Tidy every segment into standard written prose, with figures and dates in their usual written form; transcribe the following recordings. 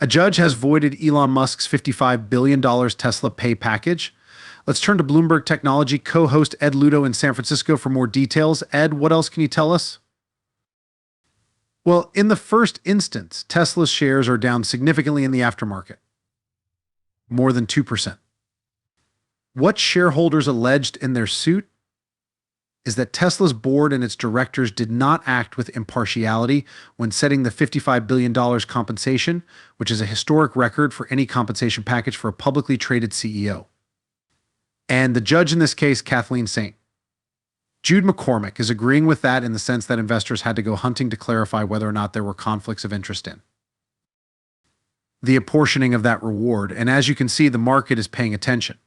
A judge has voided Elon Musk's $55 billion Tesla pay package. Let's turn to Bloomberg Technology co-host Ed Ludo in San Francisco for more details. Ed, what else can you tell us? Well, in the first instance, Tesla's shares are down significantly in the aftermarket, more than 2%. What shareholders alleged in their suit is that Tesla's board and its directors did not act with impartiality when setting the $55 billion compensation, which is a historic record for any compensation package for a publicly traded CEO. And the judge in this case, Kathleen Saint. Jude McCormick is agreeing with that in the sense that investors had to go hunting to clarify whether or not there were conflicts of interest in the apportioning of that reward. And as you can see, the market is paying attention.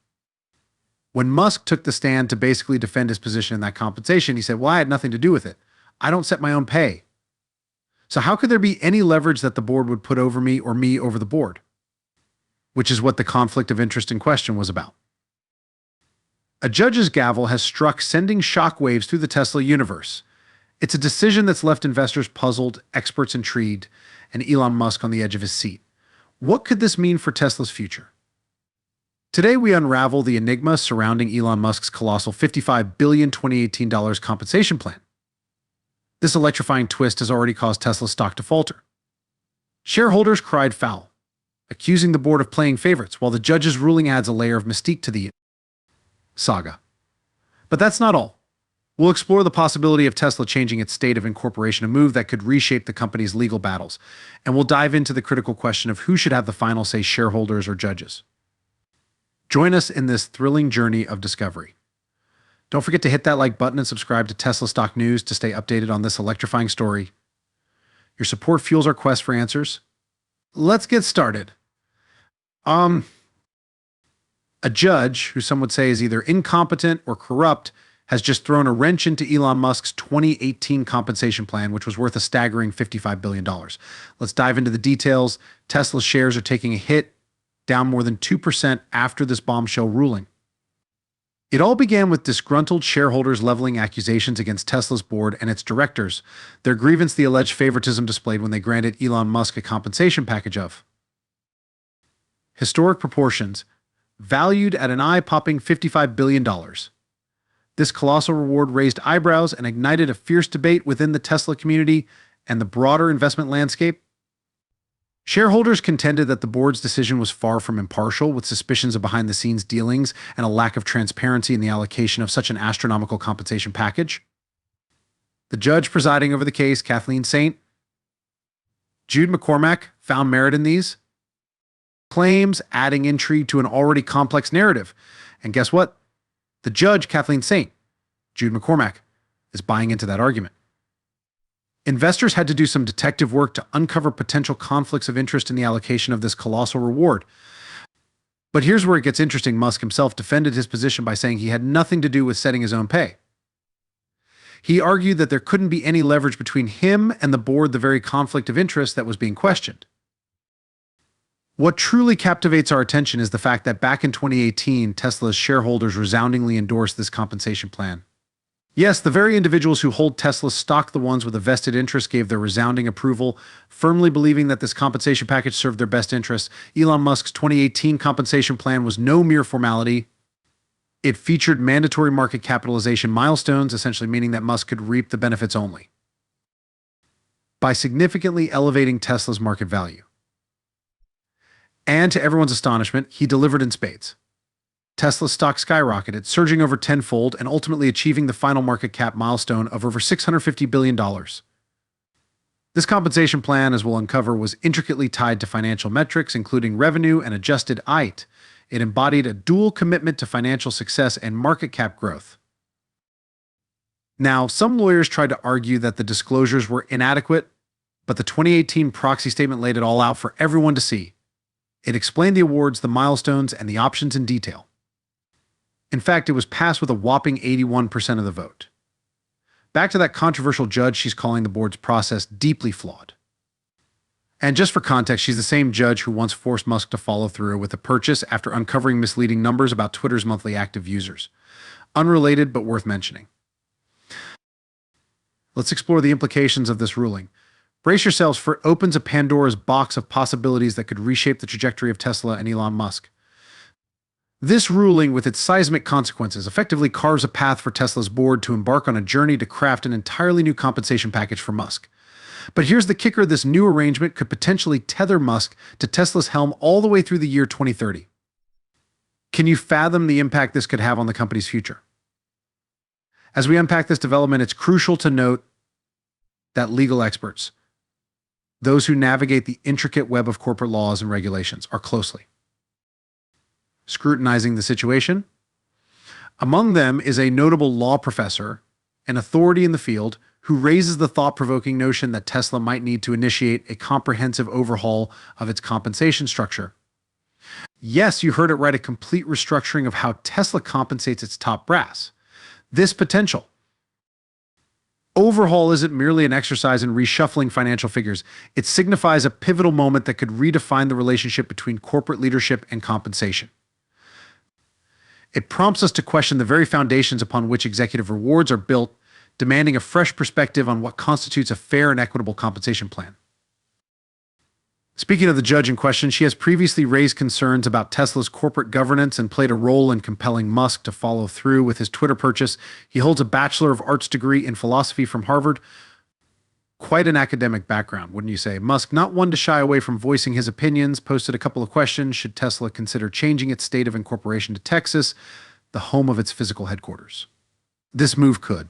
When Musk took the stand to basically defend his position in that compensation, he said, well, I had nothing to do with it. I don't set my own pay. So how could there be any leverage that the board would put over me or me over the board? Which is what the conflict of interest in question was about. A judge's gavel has struck, sending shockwaves through the Tesla universe. It's a decision that's left investors puzzled, experts intrigued, and Elon Musk on the edge of his seat. What could this mean for Tesla's future? Today, we unravel the enigma surrounding Elon Musk's colossal $55 billion 2018 compensation plan. This electrifying twist has already caused Tesla's stock to falter. Shareholders cried foul, accusing the board of playing favorites, while the judge's ruling adds a layer of mystique to the saga. But that's not all. We'll explore the possibility of Tesla changing its state of incorporation, a move that could reshape the company's legal battles. And we'll dive into the critical question of who should have the final say, shareholders or judges. Join us in this thrilling journey of discovery. Don't forget to hit that like button and subscribe to Tesla Stock News to stay updated on this electrifying story. Your support fuels our quest for answers. Let's get started. A judge, who some would say is either incompetent or corrupt, has just thrown a wrench into Elon Musk's 2018 compensation plan, which was worth a staggering $55 billion. Let's dive into the details. Tesla's shares are taking a hit, down more than 2% after this bombshell ruling. It all began with disgruntled shareholders leveling accusations against Tesla's board and its directors, their grievance the alleged favoritism displayed when they granted Elon Musk a compensation package of historic proportions, valued at an eye-popping $55 billion. This colossal reward raised eyebrows and ignited a fierce debate within the Tesla community and the broader investment landscape. Shareholders contended that the board's decision was far from impartial, with suspicions of behind-the-scenes dealings and a lack of transparency in the allocation of such an astronomical compensation package. The judge presiding over the case, Kathleen Saint, Jude McCormick, found merit in these claims, adding intrigue to an already complex narrative. And guess what? The judge, Kathleen Saint, Jude McCormick, is buying into that argument. Investors had to do some detective work to uncover potential conflicts of interest in the allocation of this colossal reward. But here's where it gets interesting. Musk himself defended his position by saying he had nothing to do with setting his own pay. He argued that there couldn't be any leverage between him and the board, the very conflict of interest that was being questioned. What truly captivates our attention is the fact that back in 2018, Tesla's shareholders resoundingly endorsed this compensation plan. Yes, the very individuals who hold Tesla's stock, the ones with a vested interest, gave their resounding approval, firmly believing that this compensation package served their best interests. Elon Musk's 2018 compensation plan was no mere formality. It featured mandatory market capitalization milestones, essentially meaning that Musk could reap the benefits only by significantly elevating Tesla's market value. And to everyone's astonishment, he delivered in spades. Tesla's stock skyrocketed, surging over tenfold and ultimately achieving the final market cap milestone of over $650 billion. This compensation plan, as we'll uncover, was intricately tied to financial metrics, including revenue and adjusted EIT. It embodied a dual commitment to financial success and market cap growth. Now, some lawyers tried to argue that the disclosures were inadequate, but the 2018 proxy statement laid it all out for everyone to see. It explained the awards, the milestones, and the options in detail. In fact, it was passed with a whopping 81% of the vote. Back to that controversial judge, she's calling the board's process deeply flawed. And just for context, she's the same judge who once forced Musk to follow through with a purchase after uncovering misleading numbers about Twitter's monthly active users. Unrelated, but worth mentioning. Let's explore the implications of this ruling. Brace yourselves, for it opens a Pandora's box of possibilities that could reshape the trajectory of Tesla and Elon Musk. This ruling, with its seismic consequences, effectively carves a path for Tesla's board to embark on a journey to craft an entirely new compensation package for Musk. But here's the kicker: this new arrangement could potentially tether Musk to Tesla's helm all the way through the year 2030. Can you fathom the impact this could have on the company's future? As we unpack this development, it's crucial to note that legal experts, those who navigate the intricate web of corporate laws and regulations, are closely scrutinizing the situation. Among them is a notable law professor, an authority in the field, who raises the thought-provoking notion that Tesla might need to initiate a comprehensive overhaul of its compensation structure. Yes, you heard it right, a complete restructuring of how Tesla compensates its top brass. This potential overhaul isn't merely an exercise in reshuffling financial figures. It signifies a pivotal moment that could redefine the relationship between corporate leadership and compensation. It prompts us to question the very foundations upon which executive rewards are built, demanding a fresh perspective on what constitutes a fair and equitable compensation plan. Speaking of the judge in question, she has previously raised concerns about Tesla's corporate governance and played a role in compelling Musk to follow through with his Twitter purchase. He holds a Bachelor of Arts degree in philosophy from Harvard. Quite an academic background, wouldn't you say? Musk, not one to shy away from voicing his opinions, posted a couple of questions. Should Tesla consider changing its state of incorporation to Texas, the home of its physical headquarters? This move could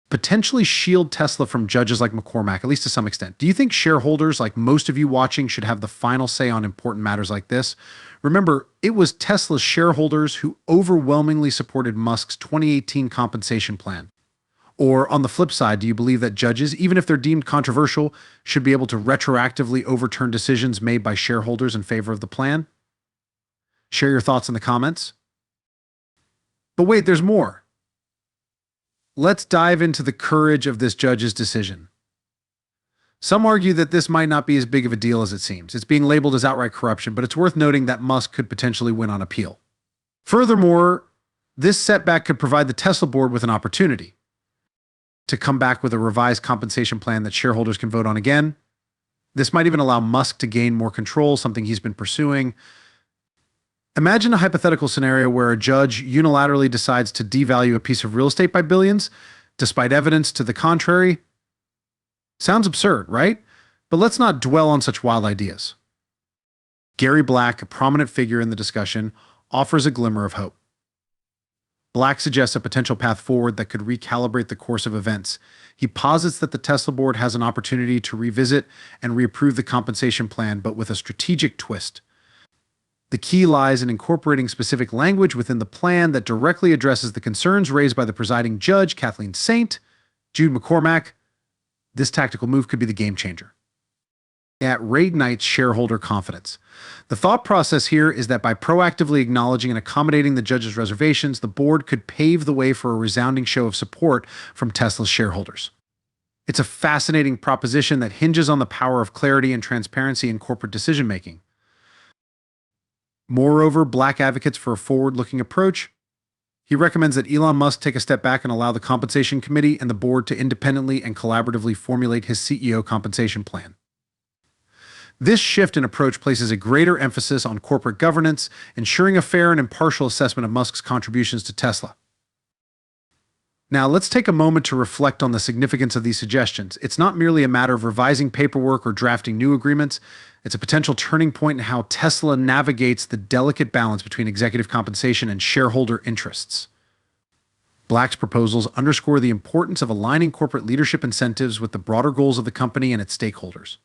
potentially shield Tesla from judges like McCormack, at least to some extent. Do you think shareholders, like most of you watching, should have the final say on important matters like this? Remember, it was Tesla's shareholders who overwhelmingly supported Musk's 2018 compensation plan. Or on the flip side, do you believe that judges, even if they're deemed controversial, should be able to retroactively overturn decisions made by shareholders in favor of the plan? Share your thoughts in the comments. But wait, there's more. Let's dive into the courage of this judge's decision. Some argue that this might not be as big of a deal as it seems. It's being labeled as outright corruption, but it's worth noting that Musk could potentially win on appeal. Furthermore, this setback could provide the Tesla board with an opportunity to come back with a revised compensation plan that shareholders can vote on again. This might even allow Musk to gain more control, something he's been pursuing. Imagine a hypothetical scenario where a judge unilaterally decides to devalue a piece of real estate by billions, despite evidence to the contrary. Sounds absurd, right? But let's not dwell on such wild ideas. Gary Black, a prominent figure in the discussion, offers a glimmer of hope. Black suggests a potential path forward that could recalibrate the course of events. He posits that the Tesla board has an opportunity to revisit and reapprove the compensation plan, but with a strategic twist. The key lies in incorporating specific language within the plan that directly addresses the concerns raised by the presiding judge, Kathleen Saint, Jude McCormack. This tactical move could be the game changer. It reignites shareholder confidence. The thought process here is that by proactively acknowledging and accommodating the judge's reservations, the board could pave the way for a resounding show of support from Tesla's shareholders. It's a fascinating proposition that hinges on the power of clarity and transparency in corporate decision-making. Moreover, Black advocates for a forward-looking approach. He recommends that Elon Musk take a step back and allow the compensation committee and the board to independently and collaboratively formulate his CEO compensation plan. This shift in approach places a greater emphasis on corporate governance, ensuring a fair and impartial assessment of Musk's contributions to Tesla. Now, let's take a moment to reflect on the significance of these suggestions. It's not merely a matter of revising paperwork or drafting new agreements. It's a potential turning point in how Tesla navigates the delicate balance between executive compensation and shareholder interests. Black's proposals underscore the importance of aligning corporate leadership incentives with the broader goals of the company and its stakeholders.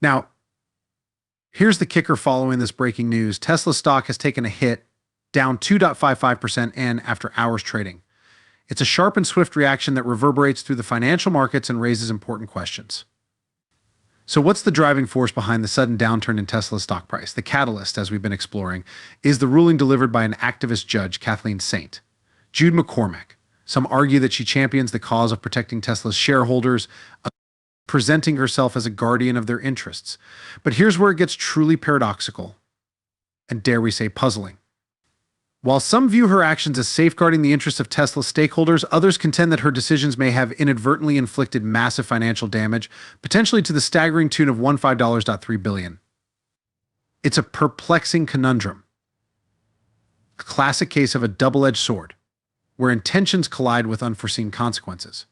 Now, here's the kicker following this breaking news. Tesla stock has taken a hit, down 2.55% in after hours trading. It's a sharp and swift reaction that reverberates through the financial markets and raises important questions. So what's the driving force behind the sudden downturn in Tesla's stock price? The catalyst, as we've been exploring, is the ruling delivered by an activist judge, Kathleen Saint. Jude McCormack. Some argue that she champions the cause of protecting Tesla's shareholders, presenting herself as a guardian of their interests. But here's where it gets truly paradoxical, and dare we say puzzling. While some view her actions as safeguarding the interests of Tesla stakeholders, others contend that her decisions may have inadvertently inflicted massive financial damage, potentially to the staggering tune of $15.3 billion. It's a perplexing conundrum. A classic case of a double-edged sword, where intentions collide with unforeseen consequences.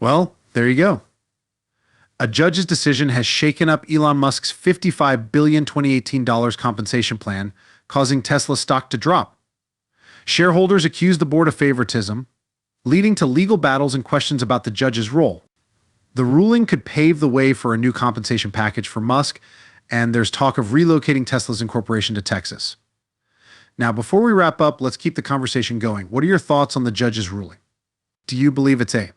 Well, there you go. A judge's decision has shaken up Elon Musk's $55 billion 2018 compensation plan, causing Tesla stock to drop. Shareholders accused the board of favoritism, leading to legal battles and questions about the judge's role. The ruling could pave the way for a new compensation package for Musk, and there's talk of relocating Tesla's incorporation to Texas. Now, before we wrap up, let's keep the conversation going. What are your thoughts on the judge's ruling? Do you believe it's a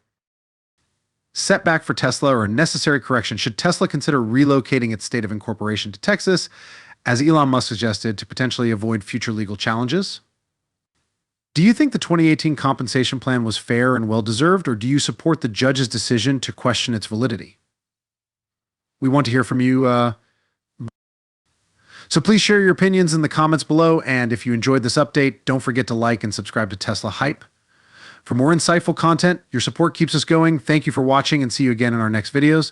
setback for Tesla or a necessary correction? Should Tesla consider relocating its state of incorporation to Texas, as Elon Musk suggested, to potentially avoid future legal challenges? Do you think the 2018 compensation plan was fair and well-deserved, or do you support the judge's decision to question its validity? We want to hear from you, so please share your opinions in the comments below, and if you enjoyed this update, don't forget to like and subscribe to Tesla Hype. For more insightful content, your support keeps us going. Thank you for watching, and see you again in our next videos.